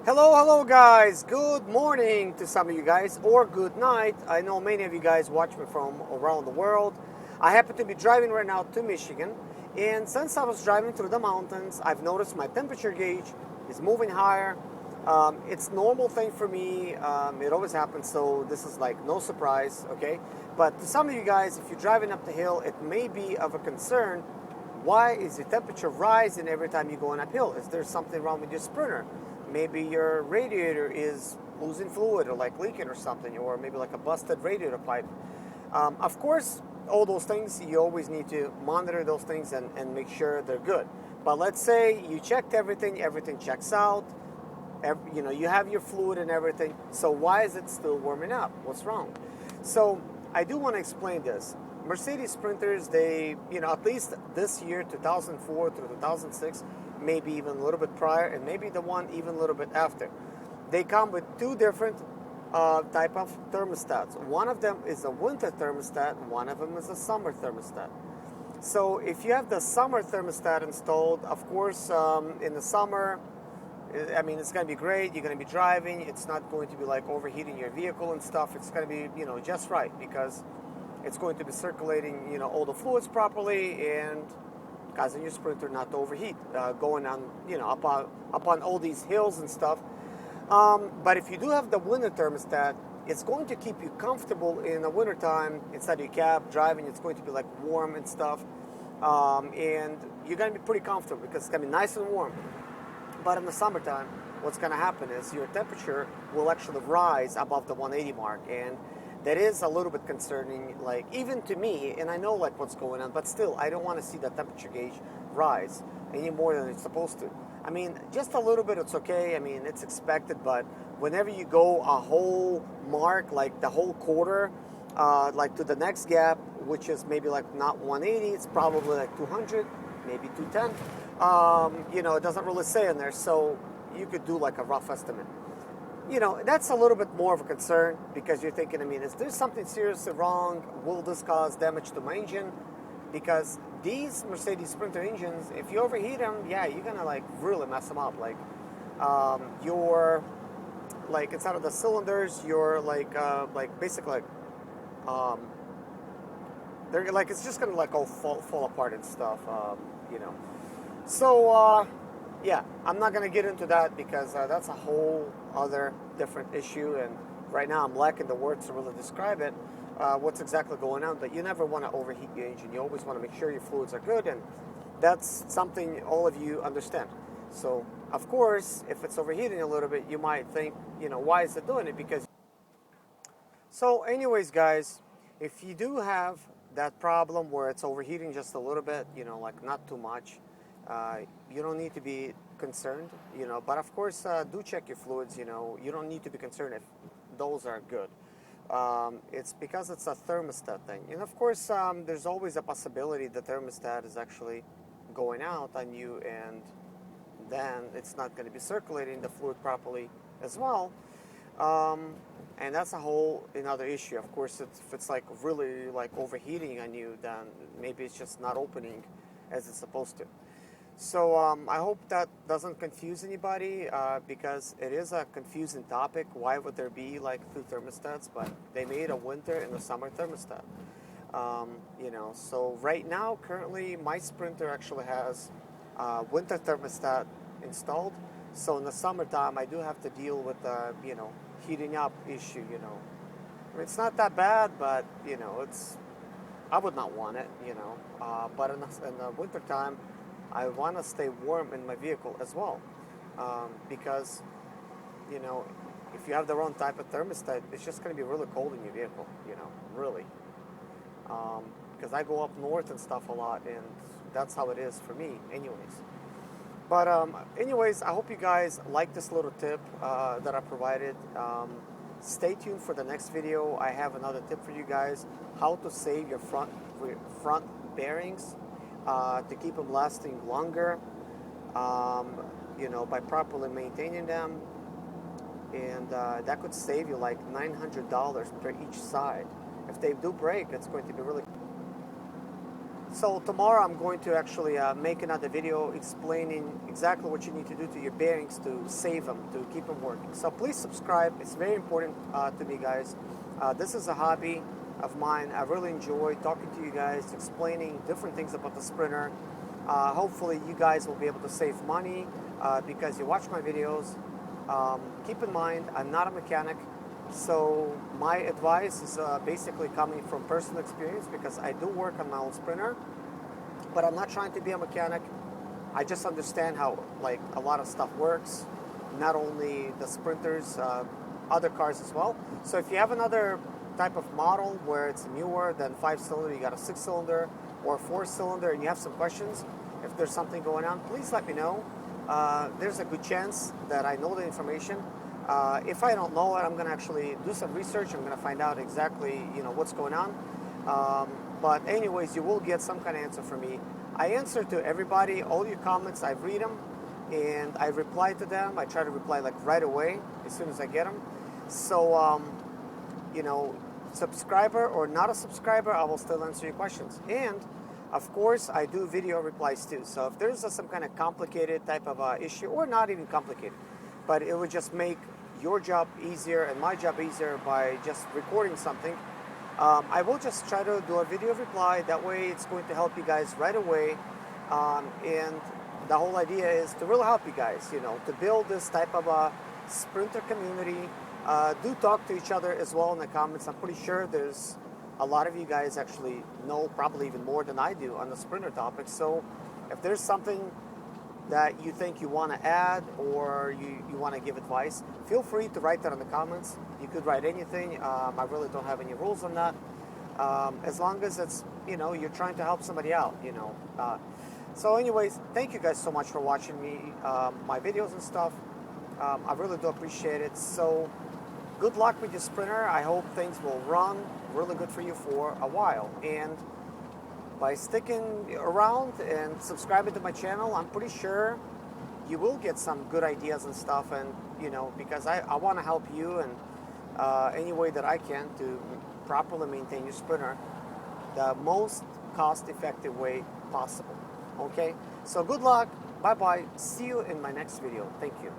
Hello guys. Good morning to some of you guys, or good night. I know many of you guys watch me from around the world. I happen to be driving right now to Michigan, and since I was driving through the mountains, I've noticed my temperature gauge is moving higher. It's normal thing for me. It always happens, so this is like no surprise, okay? But to some of you guys, if you're driving up the hill, it may be of a concern. Why is your temperature rising every time you're going uphill? Is there something wrong with your Sprinter? Maybe your radiator is losing fluid or like leaking or something, or maybe like a busted radiator pipe. Of course, all those things, you always need to monitor those things and make sure they're good. But let's say you checked everything checks out, you have your fluid and everything. So why is it still warming up? What's wrong? So I do want to explain this. Mercedes Sprinters, they, at least this year, 2004 to 2006, maybe even a little bit prior, and maybe the one even a little bit after, they come with two different type of thermostats. One of them is a winter thermostat, one of them is a summer thermostat. So if you have the summer thermostat installed, of course, in the summer, I mean, it's going to be great. You're going to be driving. It's not going to be like overheating your vehicle and stuff. It's going to be, just right, because it's going to be circulating, all the fluids properly and causing your Sprinter not to overheat, going on, up on all these hills and stuff. But if you do have the winter thermostat, it's going to keep you comfortable in the wintertime inside your cab driving. It's going to be like warm and stuff. And you're going to be pretty comfortable because it's going to be nice and warm. But in the summertime, what's going to happen is your temperature will actually rise above the 180 mark, and that is a little bit concerning, like even to me, and I know like what's going on, but still, I don't want to see the temperature gauge rise any more than it's supposed to. I mean, just a little bit, it's okay. I mean, it's expected, but whenever you go a whole mark, like the whole quarter, like to the next gap, which is maybe like not 180, it's probably like 200, maybe 210. It doesn't really say in there, so you could do like a rough estimate. That's a little bit more of a concern because you're thinking, I mean, is there something seriously wrong? Will this cause damage to my engine? Because these Mercedes Sprinter engines, if you overheat them, yeah, you're gonna like really mess them up. Like, your like inside of the cylinders, you're like basically like, um, they're like it's just gonna like all fall apart and stuff. You know. So, yeah, I'm not going to get into that because that's a whole other different issue. And right now I'm lacking the words to really describe it, what's exactly going on. But you never want to overheat your engine. You always want to make sure your fluids are good. And that's something all of you understand. So, of course, if it's overheating a little bit, you might think, why is it doing it? Because. So, anyways, guys, if you do have that problem where it's overheating just a little bit, like not too much, uh, you don't need to be concerned, but of course, do check your fluids, you don't need to be concerned if those are good. It's because it's a thermostat thing. And of course, there's always a possibility the thermostat is actually going out on you, and then it's not going to be circulating the fluid properly as well. Um, and that's a whole another issue. Of course, if it's like really like overheating on you, then maybe it's just not opening as it's supposed to. So I hope that doesn't confuse anybody because it is a confusing topic. Why would there be like two thermostats? But they made a winter and a summer thermostat. So right now, currently, my Sprinter actually has winter thermostat installed. So in the summertime, I do have to deal with the heating up issue. I mean, it's not that bad, but it's I would not want it. But in the wintertime, I want to stay warm in my vehicle as well, because you know if you have the wrong type of thermostat, it's just going to be really cold in your vehicle. Really, because I go up north and stuff a lot, and that's how it is for me, anyways. But anyways, I hope you guys like this little tip that I provided. Stay tuned for the next video. I have another tip for you guys: how to save your front bearings to keep them lasting longer. By properly maintaining them, and that could save you like $900 per each side. If they do break, it's going to be really. So tomorrow I'm going to actually make another video explaining exactly what you need to do to your bearings to save them, to keep them working. So please subscribe. It's very important to me, guys. This is a hobby of mine. I really enjoy talking to you guys, explaining different things about the Sprinter. Hopefully you guys will be able to save money because you watch my videos. Keep in mind, I'm not a mechanic. So my advice is basically coming from personal experience because I do work on my own Sprinter, but I'm not trying to be a mechanic. I just understand how like a lot of stuff works, not only the Sprinters, other cars as well. So if you have another type of model where it's newer than 5-cylinder, you got a 6-cylinder or 4-cylinder, and you have some questions, if there's something going on, please let me know. There's a good chance that I know the information. If I don't know it, I'm going to actually do some research. I'm going to find out exactly, what's going on. But anyways, you will get some kind of answer from me. I answer to everybody, all your comments. I read them and I reply to them. I try to reply like right away as soon as I get them. So, subscriber or not a subscriber, I will still answer your questions. And of course, I do video replies too. So if there's some kind of complicated type of issue, or not even complicated, but it would just make your job easier and my job easier by just recording something, I will just try to do a video reply. That way it's going to help you guys right away. And the whole idea is to really help you guys, to build this type of a Sprinter community. Do talk to each other as well in the comments. I'm pretty sure there's a lot of you guys actually know probably even more than I do on the Sprinter topic. So if there's something that you think you want to add or you want to give advice, feel free to write that in the comments. You could write anything. I really don't have any rules on that. As long as it's, you're trying to help somebody out, So anyways, thank you guys so much for watching me, my videos and stuff. I really do appreciate it. So good luck with your Sprinter. I hope things will run really good for you for a while. And by sticking around and subscribing to my channel, I'm pretty sure you will get some good ideas and stuff. And, because I want to help you in any way that I can to properly maintain your Sprinter the most cost-effective way possible. Okay? So good luck. Bye-bye. See you in my next video. Thank you.